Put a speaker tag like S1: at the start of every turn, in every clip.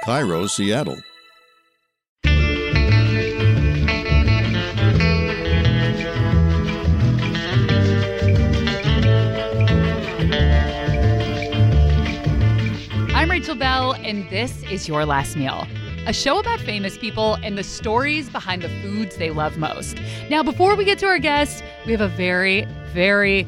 S1: Cairo, Seattle.
S2: I'm Rachel Bell, and this is Your Last Meal, a show about famous people and the stories behind the foods they love most. Now, before we get to our guest, we have a very, very,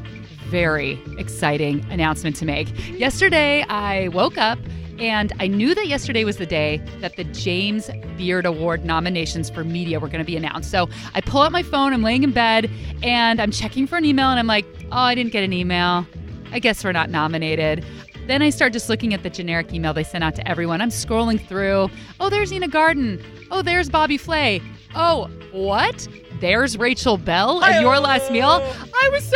S2: very exciting announcement to make. Yesterday, I woke up and I knew that yesterday was the day that the James Beard Award nominations for media were going to be announced. So I pull out my phone, I'm laying in bed, and I'm checking for an email, and I'm like, oh, I didn't get an email. I guess we're not nominated. Then I start just looking at the generic email they sent out to everyone. I'm scrolling through. Oh, there's Ina Garten. Oh, there's Bobby Flay. Oh, what? There's Rachel Bell and Your Last Meal.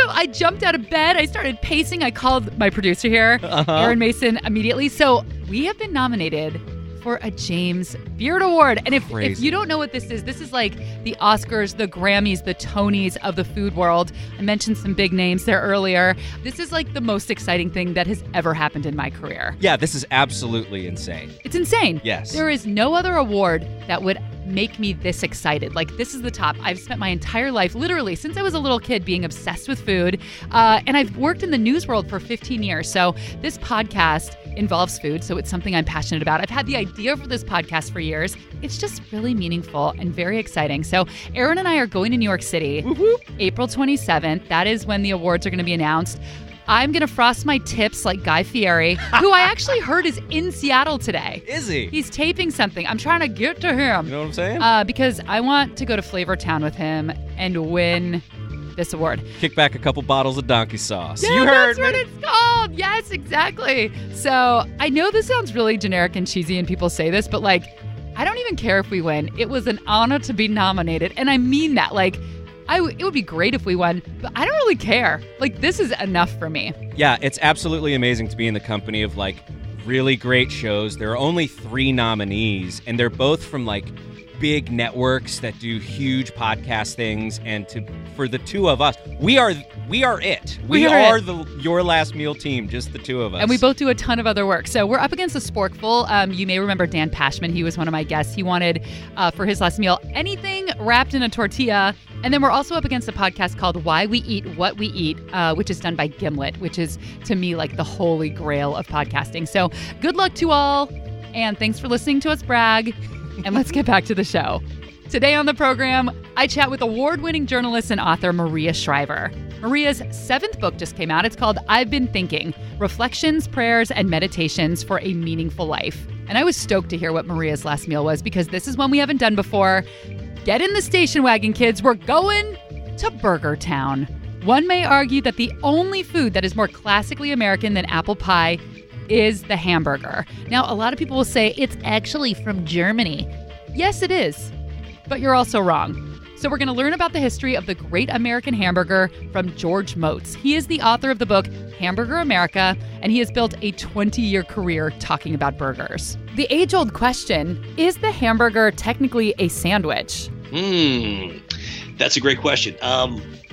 S2: I jumped out of bed. I started pacing. I called my producer here, Aaron Mason, immediately. So we have been nominated for a James Beard Award. And if you don't know what this is like the Oscars, the Grammys, the Tonys of the food world. I mentioned some big names there earlier. This is like the most exciting thing that has ever happened in my career.
S3: Yeah, this is absolutely insane.
S2: It's insane.
S3: Yes.
S2: There is no other award that would make me this excited. Like, this is the top. I've spent my entire life, literally, since I was a little kid, being obsessed with food. And I've worked in the news world for 15 years. So this podcast involves food, so it's something I'm passionate about. I've had the idea for this podcast for years. It's just really meaningful and very exciting. So Aaron and I are going to New York City, April 27th. That is when the awards are going to be announced. I'm going to frost my tips like Guy Fieri, who I actually heard is in Seattle today.
S3: Is he?
S2: He's taping something. I'm trying to get to him.
S3: You know what I'm saying?
S2: Because I want to go to Flavor Town with him and win this award.
S3: Kick back a couple bottles of donkey sauce.
S2: Yeah,
S3: you heard
S2: that's what it's called. Yes, exactly. So I know this sounds really generic and cheesy and people say this, but like, I don't even care if we win. It was an honor to be nominated. And I mean that. Like, it would be great if we won, but I don't really care. Like, this is enough for me.
S3: Yeah, it's absolutely amazing to be in the company of, like, really great shows. There are only 3 nominees, and they're both from, like, big networks that do huge podcast things. And for the two of us, we are it. We are the Your Last Meal team, just the two of us.
S2: And we both do a ton of other work. So we're up against a sporkful. You may remember Dan Pashman. He was one of my guests. He wanted, for his last meal, anything wrapped in a tortilla. And then we're also up against a podcast called Why We Eat What We Eat, which is done by Gimlet, which is, to me, like the holy grail of podcasting. So good luck to all, and thanks for listening to us brag. And let's get back to the show. Today on the program, I chat with award-winning journalist and author Maria Shriver. Maria's 7th book just came out. It's called I've Been Thinking: Reflections, Prayers, and Meditations for a Meaningful Life. And I was stoked to hear what Maria's last meal was, because this is one we haven't done before. Get in the station wagon, kids. We're going to Burger Town. One may argue that the only food that is more classically American than apple pie is the hamburger. Now, a lot of people will say it's actually from Germany. Yes, it is. But you're also wrong. So we're going to learn about the history of the great American hamburger from George Motz. He is the author of the book Hamburger America, and he has built a 20-year career talking about burgers. The age-old question, is the hamburger technically a sandwich?
S4: That's a great question.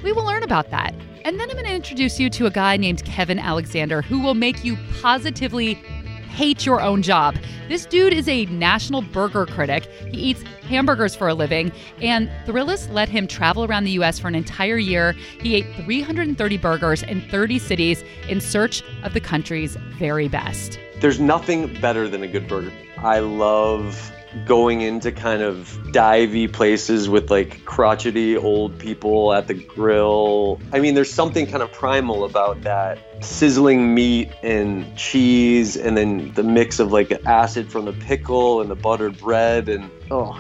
S2: We will learn about that. And then I'm going to introduce you to a guy named Kevin Alexander who will make you positively hate your own job. This dude is a national burger critic. He eats hamburgers for a living, and Thrillest let him travel around the U.S. for an entire year. He ate 330 burgers in 30 cities in search of the country's very best.
S5: There's nothing better than a good burger. I love going into kind of divey places with like crotchety old people at the grill. I mean, there's something kind of primal about that sizzling meat and cheese, and then the mix of like acid from the pickle and the buttered bread, and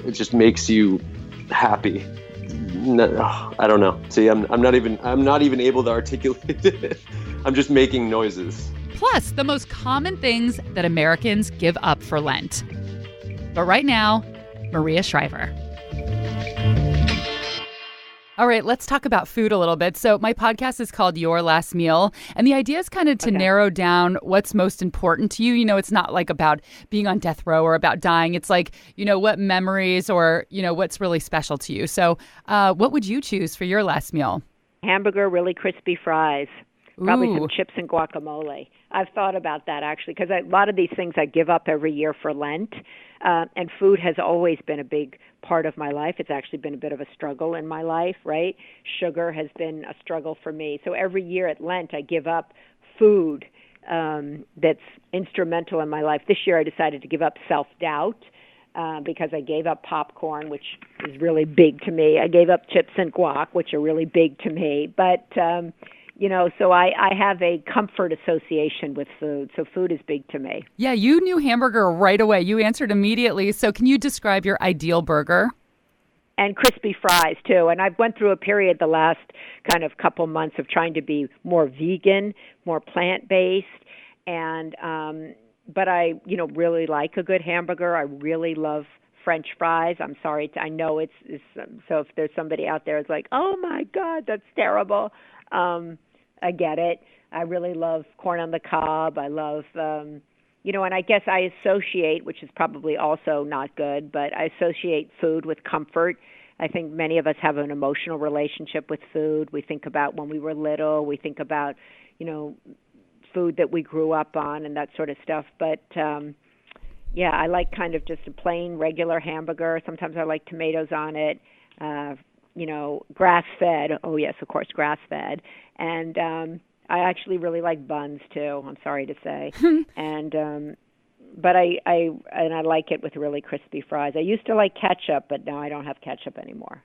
S5: it just makes you happy. I don't know. See, I'm not even able to articulate it. I'm just making noises.
S2: Plus, the most common things that Americans give up for Lent. But right now, Maria Shriver. All right, let's talk about food a little bit. So my podcast is called Your Last Meal, and the idea is kind of to narrow down what's most important to you. You know, it's not like about being on death row or about dying. It's like, you know, what memories or, you know, what's really special to you. So what would you choose for your last meal?
S6: Hamburger, really crispy fries, probably
S2: Ooh.
S6: some chips and guacamole.
S1: I've thought about that actually, because a lot of these things I give up every year for Lent, and food has always been a big part of my life. It's actually been a bit of a struggle in my life, right? Sugar has been a struggle for me. So every year at Lent, I give up food that's instrumental in my life. This year I decided to give up self-doubt because I gave up popcorn, which is really big to me. I gave up chips and guac, which are really big to me. But, so I have a comfort association with food. So food is big to me.
S2: Yeah, you knew hamburger right away. You answered immediately. So can you describe your ideal burger?
S1: And crispy fries, too. And I've went through a period the last kind of couple months of trying to be more vegan, more plant-based. And but I, really like a good hamburger. I really love French fries. I'm sorry. I know it's so if there's somebody out there who's like, oh, my God, that's terrible. I get it. I really love corn on the cob. I love, and I guess I associate, which is probably also not good, but I associate food with comfort. I think many of us have an emotional relationship with food. We think about when we were little. We think about, food that we grew up on and that sort of stuff. But, I like kind of just a plain, regular hamburger. Sometimes I like tomatoes on it, grass-fed. Oh, yes, of course, grass-fed. And I actually really like buns, too, I'm sorry to say. But I like it with really crispy fries. I used to like ketchup, but now I don't have ketchup anymore.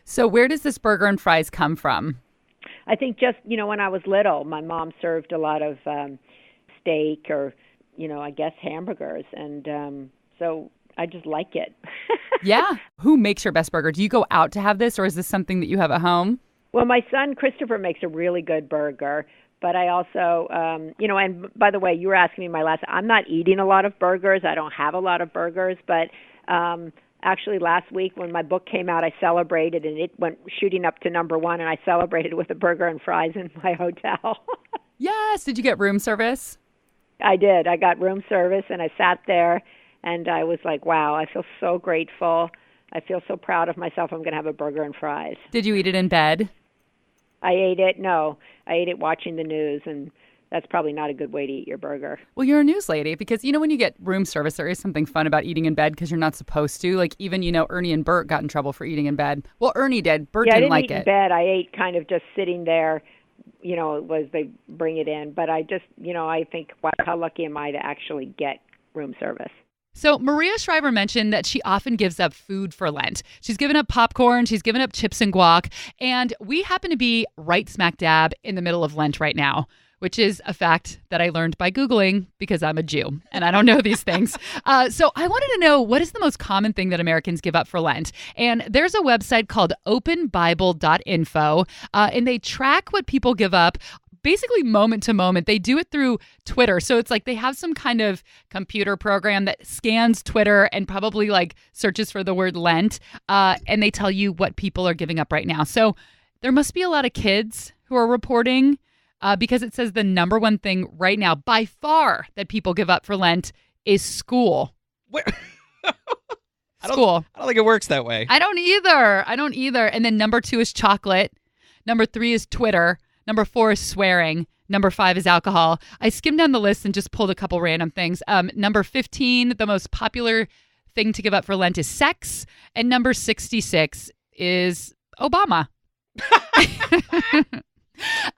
S2: So where does this burger and fries come from?
S1: I think just, when I was little, my mom served a lot of steak or, I guess hamburgers. And so I just like it.
S2: Yeah. Who makes your best burger? Do you go out to have this, or is this something that you have at home?
S1: Well, my son, Christopher, makes a really good burger. But I also, and by the way, you were asking me I'm not eating a lot of burgers. I don't have a lot of burgers. But actually last week when my book came out, I celebrated, and it went shooting up to number 1, and I celebrated with a burger and fries in my hotel.
S2: Yes. Did you get room service?
S1: I did. I got room service, and I sat there, and I was like, wow, I feel so grateful. I feel so proud of myself. I'm going to have a burger and fries.
S2: Did you eat it in bed?
S1: I ate it. No, I ate it watching the news, and that's probably not a good way to eat your burger.
S2: Well, you're a news lady because, when you get room service, there is something fun about eating in bed because you're not supposed to. Like even, Ernie and Bert got in trouble for eating in bed. Well, Ernie did. Bert didn't like it.
S1: I didn't eat in bed. I ate kind of just sitting there, was they bring it in. But I just, I think, wow, how lucky am I to actually get room service.
S2: So Maria Shriver mentioned that she often gives up food for Lent. She's given up popcorn. She's given up chips and guac. And we happen to be right smack dab in the middle of Lent right now, which is a fact that I learned by Googling because I'm a Jew and I don't know these things. So I wanted to know, what is the most common thing that Americans give up for Lent? And there's a website called openbible.info, and they track what people give up basically moment to moment. They do it through Twitter. So it's like they have some kind of computer program that scans Twitter and probably like searches for the word Lent, and they tell you what people are giving up right now. So there must be a lot of kids who are reporting because it says the number one thing right now by far that people give up for Lent is school.
S3: Where?
S2: School.
S3: I don't think it works that way.
S2: I don't either. And then number 2 is chocolate. Number 3 is Twitter. Number 4 is swearing. Number 5 is alcohol. I skimmed down the list and just pulled a couple random things. Number 15, the most popular thing to give up for Lent is sex. And number 66 is Obama.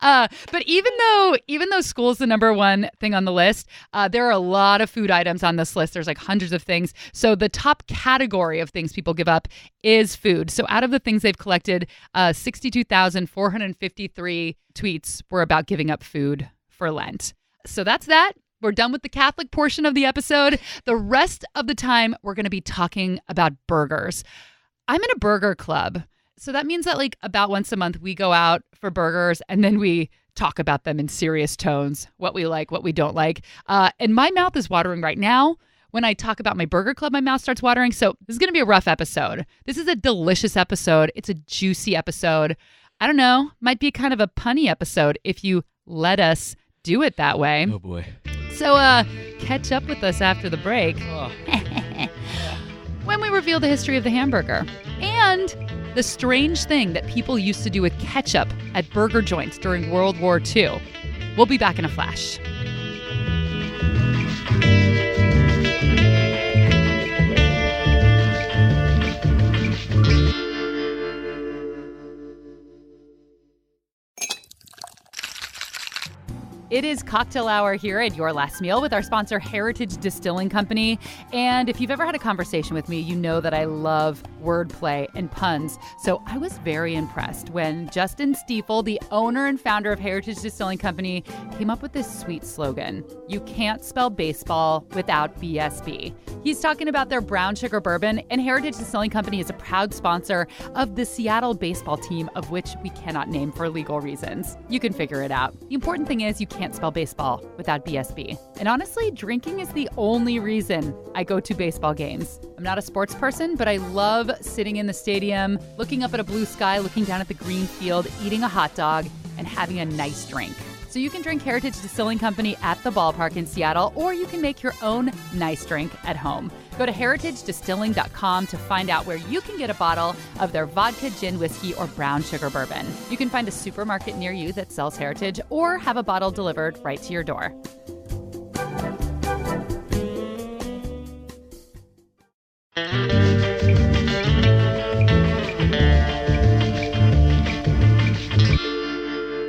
S2: But even though school is the number one thing on the list, there are a lot of food items on this list. There's like hundreds of things. So the top category of things people give up is food. So out of the things they've collected, 62,453 tweets were about giving up food for Lent. So that's that. We're done with the Catholic portion of the episode. The rest of the time, we're going to be talking about burgers. I'm in a burger club. So that means that like about once a month we go out for burgers and then we talk about them in serious tones, what we like, what we don't like. And my mouth is watering right now. When I talk about my burger club, my mouth starts watering. So this is going to be a rough episode. This is a delicious episode. It's a juicy episode. I don't know, might be kind of a punny episode if you let us do it that way.
S3: Oh boy.
S2: So catch up with us after the break.
S3: Oh.
S2: When we reveal the history of the hamburger and the strange thing that people used to do with ketchup at burger joints during World War II. We'll be back in a flash. It is cocktail hour here at Your Last Meal with our sponsor, Heritage Distilling Company. And if you've ever had a conversation with me, you know that I love wordplay and puns. So I was very impressed when Justin Stiefel, the owner and founder of Heritage Distilling Company, came up with this sweet slogan: "You can't spell baseball without BSB." He's talking about their brown sugar bourbon, and Heritage Distilling Company is a proud sponsor of the Seattle baseball team, of which we cannot name for legal reasons. You can figure it out. The important thing is you can't spell baseball without BSB. And honestly, drinking is the only reason I go to baseball games. I'm not a sports person, but I love sitting in the stadium, looking up at a blue sky, looking down at the green field, eating a hot dog, and having a nice drink. So you can drink Heritage Distilling Company at the ballpark in Seattle, or you can make your own nice drink at home. Go to heritagedistilling.com to find out where you can get a bottle of their vodka, gin, whiskey, or brown sugar bourbon. You can find a supermarket near you that sells Heritage, or have a bottle delivered right to your door.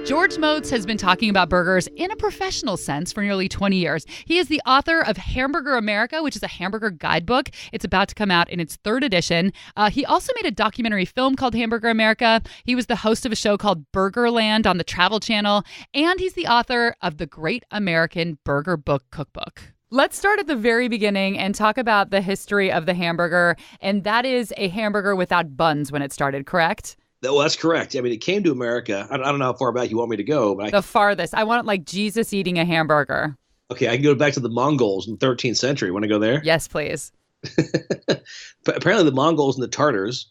S2: George Motz has been talking about burgers in a professional sense for nearly 20 years. He is the author of Hamburger America, which is a hamburger guidebook. It's about to come out in its 3rd edition. He also made a documentary film called Hamburger America. He was the host of a show called Burgerland on the Travel Channel, and he's the author of the Great American Burger Book Cookbook. Let's start at the very beginning and talk about the history of the hamburger, and that is a hamburger without buns when it started, correct?
S4: Well, that's correct. I mean, it came to America. I don't know how far back you want me to go. But
S2: the farthest. I want like Jesus eating a hamburger.
S4: Okay, I can go back to the Mongols in the 13th century. Want to go there?
S2: Yes, please.
S4: But apparently the Mongols and the Tartars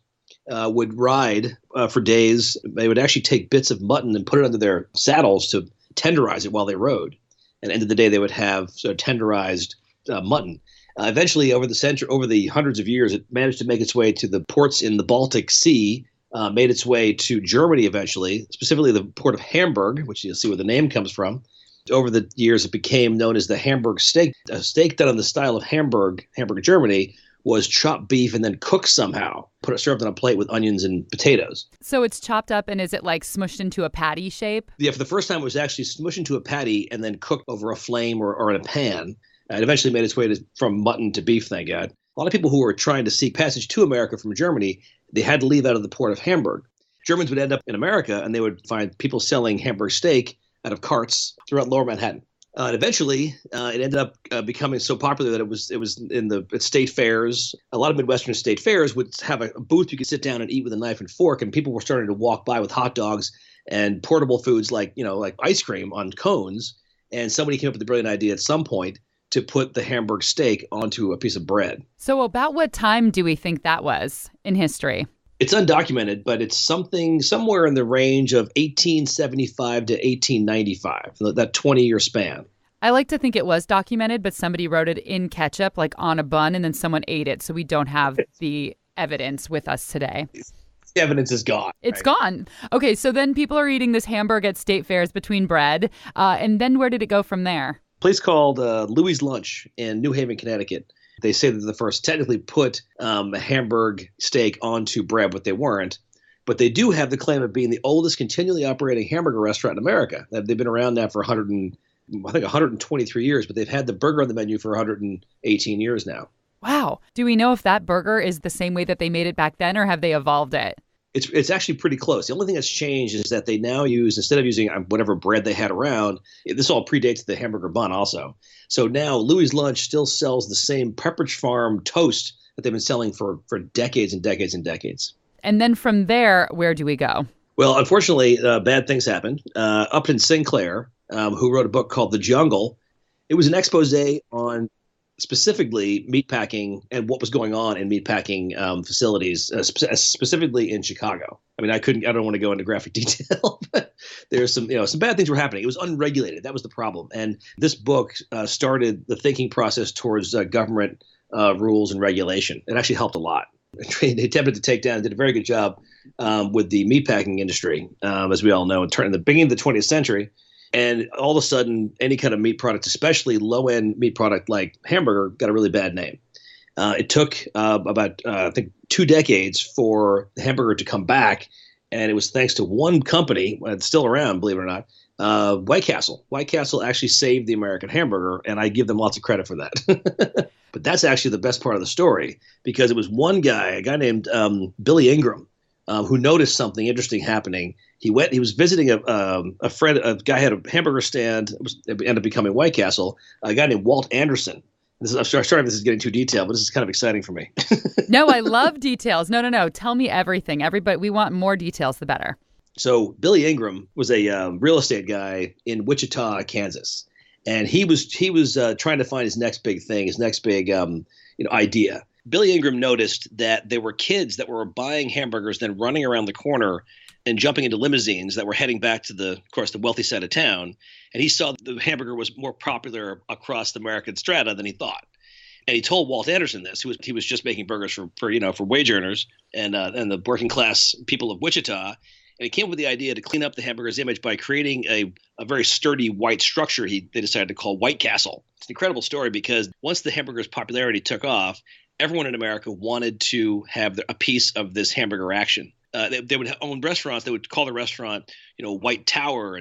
S4: would ride for days. They would actually take bits of mutton and put it under their saddles to tenderize it while they rode. And at the end of the day, they would have sort of tenderized mutton. Eventually, over the hundreds of years, it managed to make its way to the ports in the Baltic Sea. Made its way to Germany eventually, specifically the port of Hamburg, which you'll see where the name comes from. Over the years, it became known as the Hamburg steak. A steak done in the style of Hamburg, Germany, was chopped beef and then cooked somehow, served on a plate with onions and potatoes.
S2: So it's chopped up, and is it like smushed into a patty shape?
S4: Yeah, for the first time, it was actually smushed into a patty and then cooked over a flame or in a pan. It eventually made its way from mutton to beef, thank God. A lot of people who were trying to seek passage to America from Germany, they had to leave out of the port of Hamburg. Germans would end up in America, and they would find people selling Hamburg steak out of carts throughout Lower Manhattan. And eventually, it ended up becoming so popular that it was in the state fairs. A lot of Midwestern state fairs would have a booth you could sit down and eat with a knife and fork, and people were starting to walk by with hot dogs and portable foods like ice cream on cones. And somebody came up with the brilliant idea at some point to put the Hamburg steak onto a piece of bread. So
S2: about what time do we think that was in history?
S4: It's undocumented, but it's somewhere in the range of 1875 to 1895, that 20-year span.
S2: I like to think it was documented, but somebody wrote it in ketchup, like on a bun, and then someone ate it. So we don't have the evidence with us today.
S4: The evidence is gone.
S2: It's gone. Okay, so then people are eating this Hamburg at state fairs between bread. And then where did it go from there?
S4: Place called Louie's Lunch in New Haven, Connecticut. They say that the first technically put a Hamburg steak onto bread, but they weren't. But they do have the claim of being the oldest continually operating hamburger restaurant in America. They've been around now for 123 years, but they've had the burger on the menu for 118 years now.
S2: Wow. Do we know if that burger is the same way that they made it back then, or have they evolved it?
S4: It's actually pretty close. The only thing that's changed is that they now use, instead of using whatever bread they had around, this all predates the hamburger bun also. So now Louie's Lunch still sells the same Pepperidge Farm toast that they've been selling for decades and decades and decades.
S2: And then from there, where do we go?
S4: Well, unfortunately, bad things happened. Upton Sinclair, who wrote a book called The Jungle, it was an expose on specifically meatpacking and what was going on in meatpacking facilities, specifically in Chicago. I mean, I don't want to go into graphic detail, but there's some bad things were happening. It was unregulated. That was the problem. And this book started the thinking process towards government rules and regulation. It actually helped a lot. They attempted to take down, did a very good job with the meatpacking industry, as we all know, in the beginning of the 20th century. And all of a sudden, any kind of meat product, especially low-end meat product like hamburger, got a really bad name. It took about 2 decades for the hamburger to come back, and it was thanks to one company, it's still around, believe it or not, White Castle. White Castle actually saved the American hamburger, and I give them lots of credit for that. But that's actually the best part of the story, because it was one guy, a guy named Billy Ingram, who noticed something interesting happening. He was visiting a guy had a hamburger stand. It ended up becoming White Castle. A guy named Walt Anderson. I'm sorry if this is getting too detailed, but this is kind of exciting for me.
S2: No, I love details. No. Tell me everything. Everybody, we want more details, the better.
S4: So Billy Ingram was a real estate guy in Wichita, Kansas, and he was trying to find his next big thing, his next big idea. Billy Ingram noticed that there were kids that were buying hamburgers, then running around the corner and jumping into limousines that were heading back to the wealthy side of town. And he saw the hamburger was more popular across the American strata than he thought. And he told Walt Anderson this. He was just making burgers for wage earners and the working class people of Wichita. And he came up with the idea to clean up the hamburger's image by creating a very sturdy white structure they decided to call White Castle. It's an incredible story, because once the hamburger's popularity took off, everyone in America wanted to have a piece of this hamburger action. They would own restaurants. They would call the restaurant, White Tower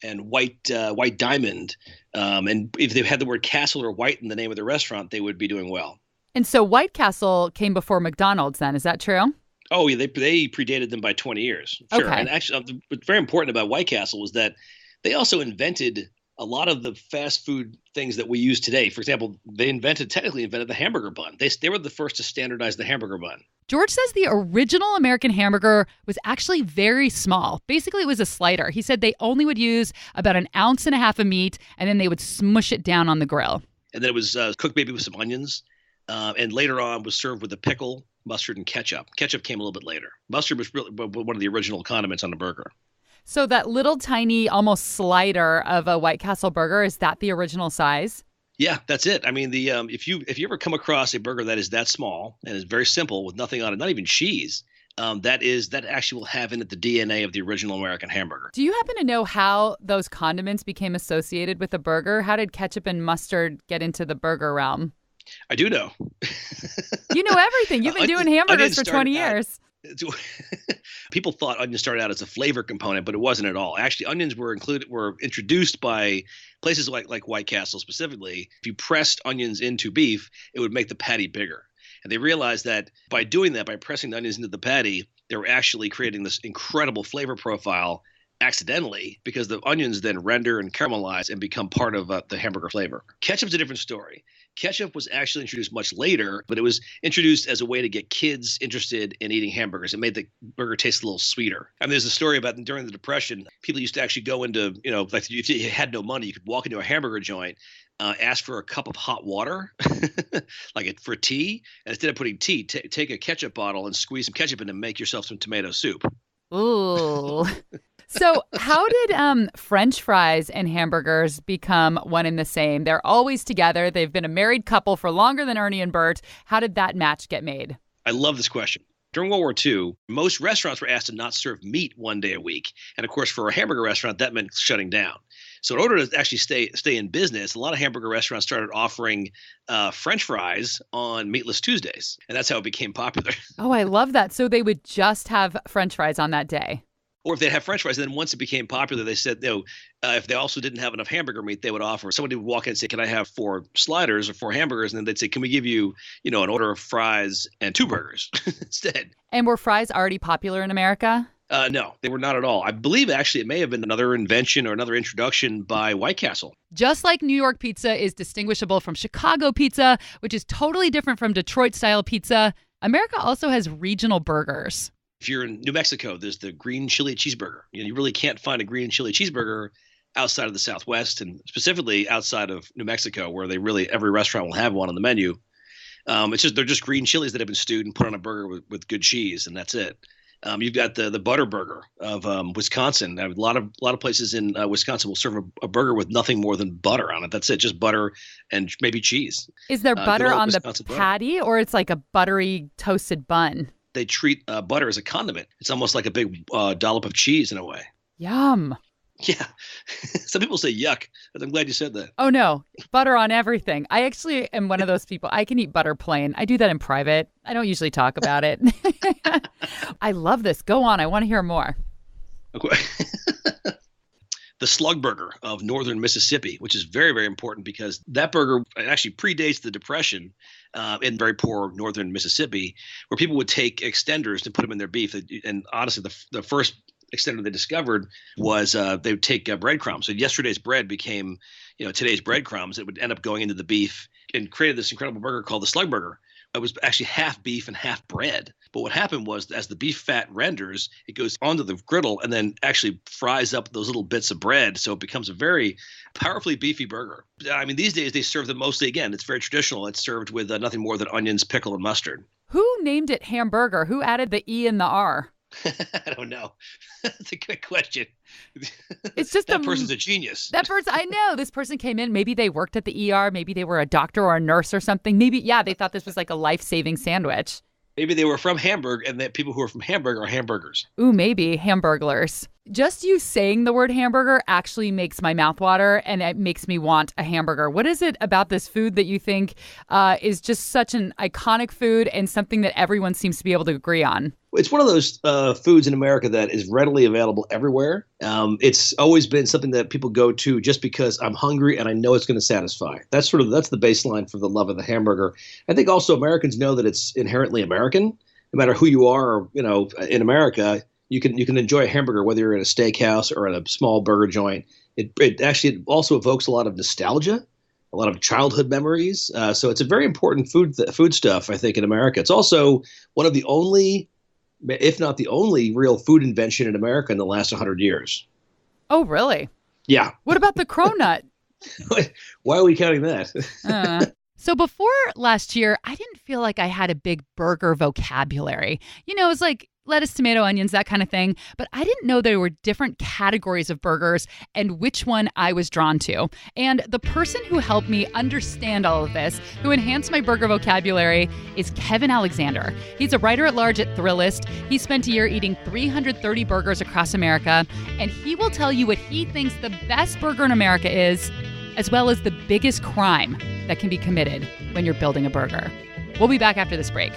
S4: and White Diamond. And if they had the word Castle or White in the name of the restaurant, they would be doing well.
S2: And so White Castle came before McDonald's then. Is that true?
S4: Oh, yeah, they predated them by 20 years. Sure.
S2: Okay.
S4: And actually, what's very important about White Castle was that they also invented a lot of the fast food things that we use today. For example, they technically invented the hamburger bun. They were the first to standardize the hamburger bun.
S2: George says the original American hamburger was actually very small. Basically, it was a slider. He said they only would use about 1.5 ounces of meat, and then they would smush it down on the grill.
S4: And then it was cooked maybe with some onions, and later on was served with a pickle, mustard, and ketchup. Ketchup came a little bit later. Mustard was really one of the original condiments on the burger.
S2: So that little tiny, almost slider of a White Castle burger, is that the original size?
S4: Yeah, that's it. I mean, if you ever come across a burger that is that small and is very simple with nothing on it, not even cheese, that actually will have in it the DNA of the original American hamburger.
S2: Do you happen to know how those condiments became associated with the burger? How did ketchup and mustard get into the burger realm?
S4: I do know.
S2: You know everything. You've been doing hamburgers for 20 years.
S4: People thought onions started out as a flavor component, but it wasn't at all. Actually, onions were introduced by places like White Castle specifically. If you pressed onions into beef, it would make the patty bigger. And they realized that by doing that, by pressing the onions into the patty, they were actually creating this incredible flavor profile accidentally, because the onions then render and caramelize and become part of the hamburger flavor. Ketchup's a different story. Ketchup was actually introduced much later, but it was introduced as a way to get kids interested in eating hamburgers. It made the burger taste a little sweeter. And there's a story about during the Depression, people used to actually go into, like if you had no money, you could walk into a hamburger joint, ask for a cup of hot water, for tea, and instead of putting tea, take a ketchup bottle and squeeze some ketchup in and make yourself some tomato soup.
S2: Ooh. So how did French fries and hamburgers become one and the same? They're always together. They've been a married couple for longer than Ernie and Bert. How did that match get made?
S4: I love this question. During World War II, most restaurants were asked to not serve meat one day a week. And of course, for a hamburger restaurant, that meant shutting down. So in order to actually stay in business, a lot of hamburger restaurants started offering French fries on Meatless Tuesdays. And that's how it became popular.
S2: Oh, I love that. So they would just have French fries on that day.
S4: Or if they have French fries, then once it became popular, they said, if they also didn't have enough hamburger meat, they would offer. Somebody would walk in and say, can I have 4 sliders or 4 hamburgers? And then they'd say, can we give you, an order of fries and 2 burgers instead?
S2: And were fries already popular in America?
S4: No, they were not at all. I believe actually it may have been another invention or another introduction by White Castle.
S2: Just like New York pizza is distinguishable from Chicago pizza, which is totally different from Detroit-style pizza, America also has regional burgers.
S4: If you're in New Mexico, there's the green chili cheeseburger. You really can't find a green chili cheeseburger outside of the Southwest, and specifically outside of New Mexico, where every restaurant will have one on the menu. They're just green chilies that have been stewed and put on a burger with good cheese, and that's it. You've got the butter burger of Wisconsin. A lot of places in Wisconsin will serve a burger with nothing more than butter on it. That's it, just butter and maybe cheese.
S2: Is there butter on the patty, or it's like a buttery toasted bun?
S4: They treat butter as a condiment. It's almost like a big dollop of cheese in a way.
S2: Yum.
S4: Yeah. Some people say yuck. I'm glad you said that.
S2: Oh, no. Butter on everything. I actually am one of those people. I can eat butter plain. I do that in private. I don't usually talk about it. I love this. Go on. I want to hear more.
S4: Okay. the slug burger of northern Mississippi, which is very, very important because that burger actually predates the Depression in very poor northern Mississippi, where people would take extenders to put them in their beef. And honestly, the first extender they discovered was they would take breadcrumbs. So yesterday's bread became, today's breadcrumbs. It would end up going into the beef and created this incredible burger called the slug burger. It was actually half beef and half bread. But what happened was, as the beef fat renders, it goes onto the griddle and then actually fries up those little bits of bread. So it becomes a very powerfully beefy burger. I mean, these days they serve them mostly, again, it's very traditional. It's served with nothing more than onions, pickle, and mustard.
S2: Who named it Hamburger? Who added the E and the R?
S4: I don't know. That's a good question.
S2: It's just
S4: that person's a genius.
S2: That person, I know. This person came in. Maybe they worked at the ER. Maybe they were a doctor or a nurse or something. Maybe, they thought this was like a life-saving sandwich.
S4: Maybe they were from Hamburg, and that people who are from Hamburg are hamburgers.
S2: Ooh, maybe hamburglers. Just you saying the word hamburger actually makes my mouth water, and it makes me want a hamburger. What is it about this food that you think is just such an iconic food and something that everyone seems to be able to agree on?
S4: It's one of those foods in America that is readily available everywhere. It's always been something that people go to just because I'm hungry and I know it's going to satisfy. That's the baseline for the love of the hamburger. I think also Americans know that it's inherently American. No matter who you are, in America, you can enjoy a hamburger whether you're at a steakhouse or at a small burger joint. It actually also evokes a lot of nostalgia, a lot of childhood memories. So it's a very important food stuff, I think, in America. It's also one of the only, if not the only, real food invention in America in the last 100 years.
S2: Oh, really?
S4: Yeah.
S2: What about the cronut?
S4: Why are we counting that?
S2: So before last year, I didn't feel like I had a big burger vocabulary. It was like lettuce, tomato, onions, that kind of thing. But I didn't know there were different categories of burgers and which one I was drawn to. And the person who helped me understand all of this, who enhanced my burger vocabulary, is Kevin Alexander. He's a writer at large at Thrillest. He spent a year eating 330 burgers across America, and he will tell you what he thinks the best burger in America is, as well as the biggest crime that can be committed when you're building a burger. We'll be back after this break.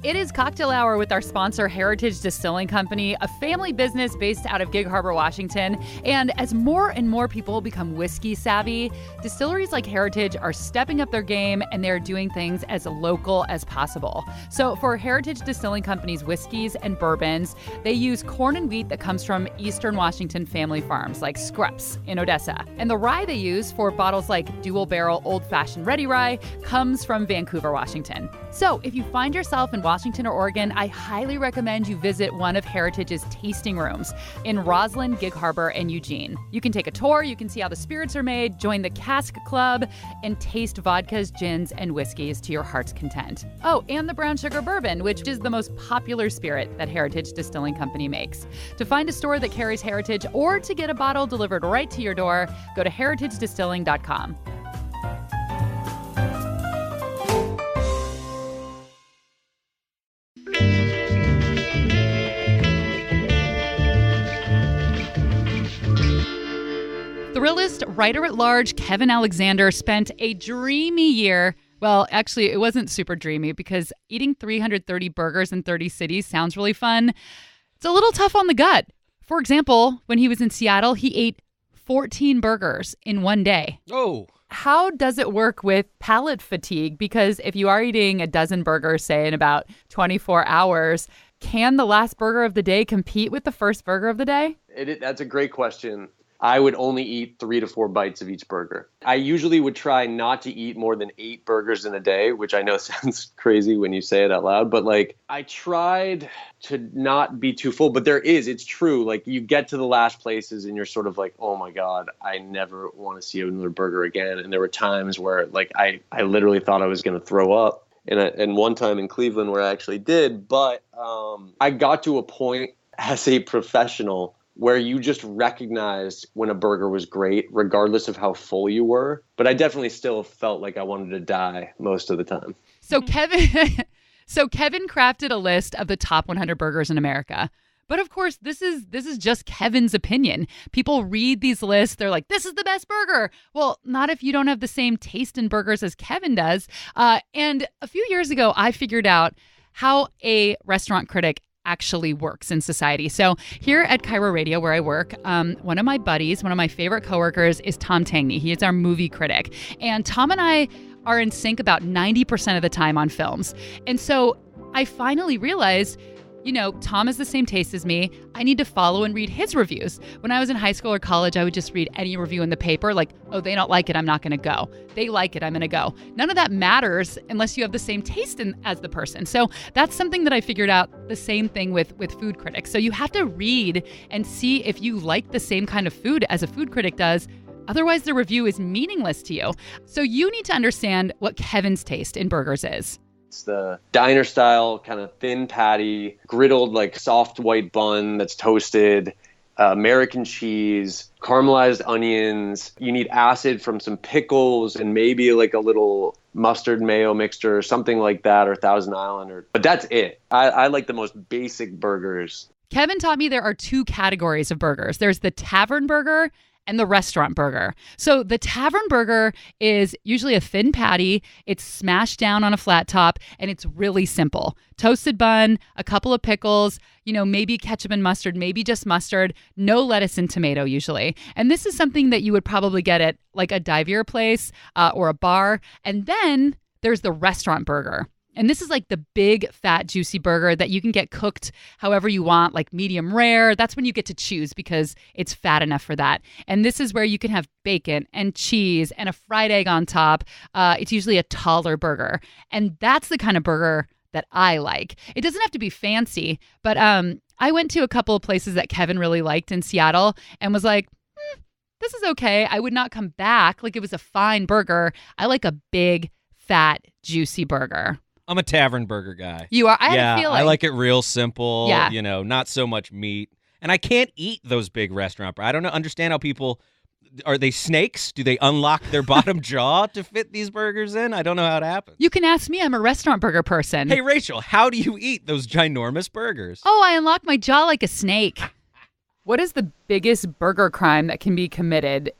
S2: It is cocktail hour with our sponsor, Heritage Distilling Company, a family business based out of Gig Harbor, Washington. And as more and more people become whiskey savvy, distilleries like Heritage are stepping up their game, and they're doing things as local as possible. So for Heritage Distilling Company's whiskeys and bourbons, they use corn and wheat that comes from Eastern Washington family farms like Scrupps in Odessa. And the rye they use for bottles like Dual Barrel Old Fashioned Ready Rye comes from Vancouver, Washington. So if you find yourself in Washington or Oregon, I highly recommend you visit one of Heritage's tasting rooms in Roslyn, Gig Harbor, and Eugene. You can take a tour, you can see how the spirits are made, join the Cask Club, and taste vodkas, gins, and whiskeys to your heart's content. Oh, and the brown sugar bourbon, which is the most popular spirit that Heritage Distilling Company makes. To find a store that carries Heritage or to get a bottle delivered right to your door, go to heritagedistilling.com. Thrillist writer-at-large Kevin Alexander spent a dreamy year. Well, actually, it wasn't super dreamy because eating 330 burgers in 30 cities sounds really fun. It's a little tough on the gut. For example, when he was in Seattle, he ate 14 burgers in one day.
S3: Oh.
S2: How does it work with palate fatigue? Because if you are eating a dozen burgers, say, in about 24 hours, can the last burger of the day compete with the first burger of the day?
S5: That's a great question. I would only eat 3 to 4 bites of each burger. I usually would try not to eat more than 8 burgers in a day, which I know sounds crazy when you say it out loud, but I tried to not be too full, but it's true. You get to the last places and you're sort of like, oh my God, I never want to see another burger again. And there were times where I literally thought I was going to throw up. And one time in Cleveland where I actually did, but I got to a point as a professional where you just recognized when a burger was great, regardless of how full you were. But I definitely still felt like I wanted to die most of the time.
S2: So Kevin crafted a list of the top 100 burgers in America. But of course, this is just Kevin's opinion. People read these lists. They're like, this is the best burger. Well, not if you don't have the same taste in burgers as Kevin does. And a few years ago, I figured out how a restaurant critic actually works in society. So here at Cairo Radio, where I work, one of my buddies, one of my favorite coworkers is Tom Tangney. He is our movie critic. And Tom and I are in sync about 90% of the time on films. And so I finally realized, Tom has the same taste as me. I need to follow and read his reviews. When I was in high school or college, I would just read any review in the paper, like, oh, they don't like it, I'm not going to go. They like it, I'm going to go. None of that matters unless you have the same taste as the person. So that's something that I figured out, the same thing with food critics. So you have to read and see if you like the same kind of food as a food critic does. Otherwise, the review is meaningless to you. So you need to understand what Kevin's taste in burgers is.
S5: It's the diner style, kind of thin patty, griddled like soft white bun that's toasted, American cheese, caramelized onions. You need acid from some pickles and maybe like a little mustard mayo mixture or something like that, or Thousand Island. But that's it. I like the most basic burgers.
S2: Kevin taught me there are two categories of burgers. There's the tavern burger and the restaurant burger. So the tavern burger is usually a thin patty. It's smashed down on a flat top, and it's really simple. Toasted bun, a couple of pickles, maybe ketchup and mustard, maybe just mustard, no lettuce and tomato usually. And this is something that you would probably get at like a divier place or a bar. And then there's the restaurant burger. And this is like the big, fat, juicy burger that you can get cooked however you want, like medium rare. That's when you get to choose because it's fat enough for that. And this is where you can have bacon and cheese and a fried egg on top. It's usually a taller burger. And that's the kind of burger that I like. It doesn't have to be fancy, but I went to a couple of places that Kevin really liked in Seattle and was like, this is okay. I would not come back. Like, it was a fine burger. I like a big, fat, juicy burger.
S3: I'm a tavern burger guy.
S2: You are? I had a feeling.
S3: I like it real simple,
S2: Yeah.
S3: Not so much meat. And I can't eat those big restaurant. I don't understand how people, are they snakes? Do they unlock their bottom jaw to fit these burgers in? I don't know how it happens.
S2: You can ask me. I'm a restaurant burger person.
S3: Hey, Rachel, how do you eat those ginormous burgers?
S2: Oh, I unlock my jaw like a snake. What is the biggest burger crime that can be committed?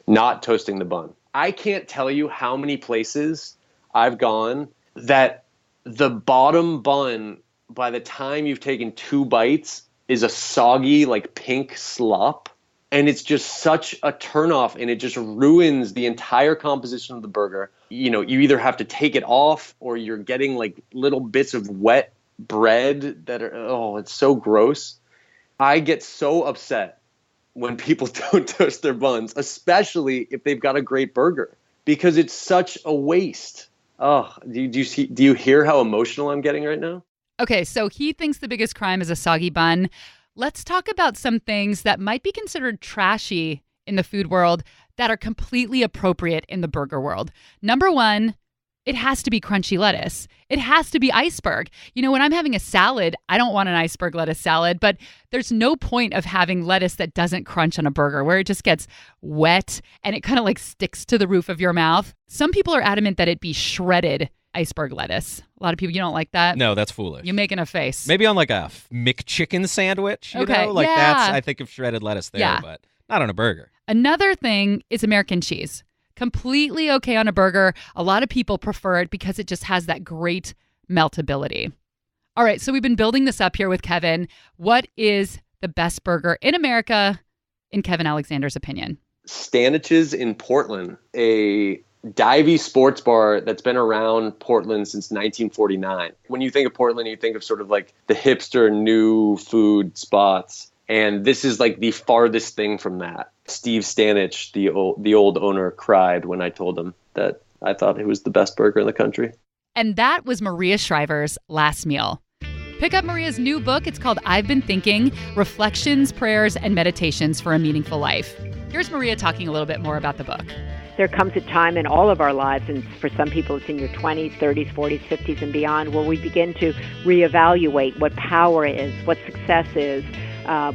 S5: Not toasting the bun. I can't tell you how many places I've gone that the bottom bun, by the time you've taken 2 bites, is a soggy, like pink slop. And it's just such a turnoff, and it just ruins the entire composition of the burger. You either have to take it off or you're getting like little bits of wet bread that are, it's so gross. I get so upset when people don't toast their buns, especially if they've got a great burger, because it's such a waste. Oh, do you hear how emotional I'm getting right now?
S2: Okay, so he thinks the biggest crime is a soggy bun. Let's talk about some things that might be considered trashy in the food world that are completely appropriate in the burger world. Number 1, it has to be crunchy lettuce. It has to be iceberg. When I'm having a salad, I don't want an iceberg lettuce salad, but there's no point of having lettuce that doesn't crunch on a burger, where it just gets wet and it kind of like sticks to the roof of your mouth. Some people are adamant that it be shredded iceberg lettuce. A lot of people, you don't like that?
S3: No, that's foolish.
S2: You're making a face.
S3: Maybe on like a McChicken sandwich,
S2: Okay,
S3: Like
S2: yeah.
S3: that's, I think of shredded lettuce there,
S2: Yeah.
S3: but not on a burger.
S2: Another thing is American cheese. Completely okay on a burger. A lot of people prefer it because it just has that great meltability. All right, so we've been building this up here with Kevin. What is the best burger in America, in Kevin Alexander's opinion?
S5: Stanich's in Portland, a divey sports bar that's been around Portland since 1949. When you think of Portland, you think of sort of like the hipster new food spots. And this is like the farthest thing from that. Steve Stanich, the old owner, cried when I told him that I thought it was the best burger in the country.
S2: And that was Maria Shriver's last meal. Pick up Maria's new book. It's called I've Been Thinking, Reflections, Prayers, and Meditations for a Meaningful Life. Here's Maria talking a little bit more about the book.
S1: There comes a time in all of our lives, and for some people it's in your 20s, 30s, 40s, 50s, and beyond, where we begin to reevaluate what power is, what success is,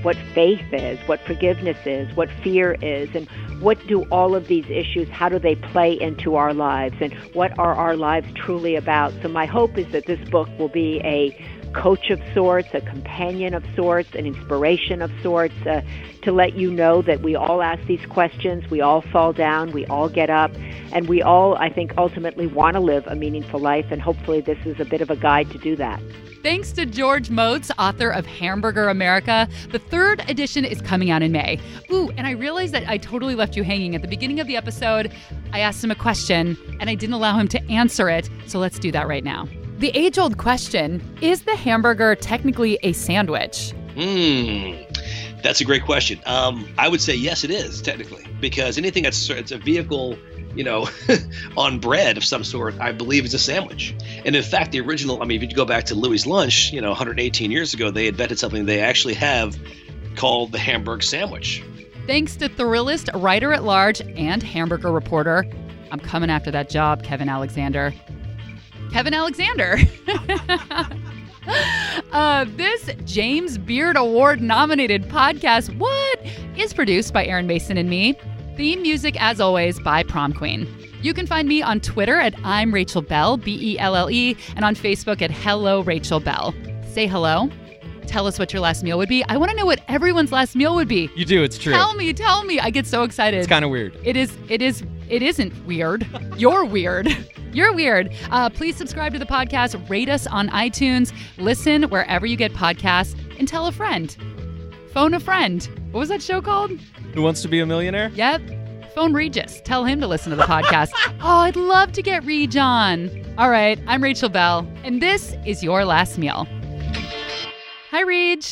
S1: what faith is, what forgiveness is, what fear is, and what do all of these issues, how do they play into our lives, and what are our lives truly about? So my hope is that this book will be a coach of sorts, a companion of sorts, an inspiration of sorts, to let you know that we all ask these questions, we all fall down, we all get up, and we all, I think, ultimately want to live a meaningful life, and hopefully this is a bit of a guide to do that.
S2: Thanks to George Motz, author of Hamburger America. The 3rd edition is coming out in May. Ooh, and I realized that I totally left you hanging. At the beginning of the episode, I asked him a question, and I didn't allow him to answer it, so let's do that right now. The age-old question, is the hamburger technically a sandwich?
S4: That's a great question. I would say yes, it is, technically, because anything it's a vehicle, on bread of some sort, I believe is a sandwich. And in fact, the original, if you go back to Louis' Lunch, 118 years ago, they invented something they actually have called the Hamburg sandwich.
S2: Thanks to Thrillest writer-at-large and Hamburger reporter. I'm coming after that job, Kevin Alexander. Kevin Alexander. This James Beard Award-nominated podcast, is produced by Aaron Mason and me. Theme music, as always, by Prom Queen. You can find me on Twitter at I'm Rachel Bell, Belle, and on Facebook at Hello Rachel Bell. Say hello. Tell us what your last meal would be. I want to know what everyone's last meal would be.
S3: You do, it's true.
S2: Tell me. I get so excited.
S3: It's kind of weird.
S2: It isn't weird. You're weird. You're weird. Please subscribe to the podcast, rate us on iTunes, listen wherever you get podcasts, and tell a friend. Phone a friend. What was that show called?
S3: Who Wants to Be a Millionaire?
S2: Yep. Phone Regis. Tell him to listen to the podcast. Oh, I'd love to get Reg on. All right, I'm Rachel Bell, and this is Your Last Meal. Hi, Reg.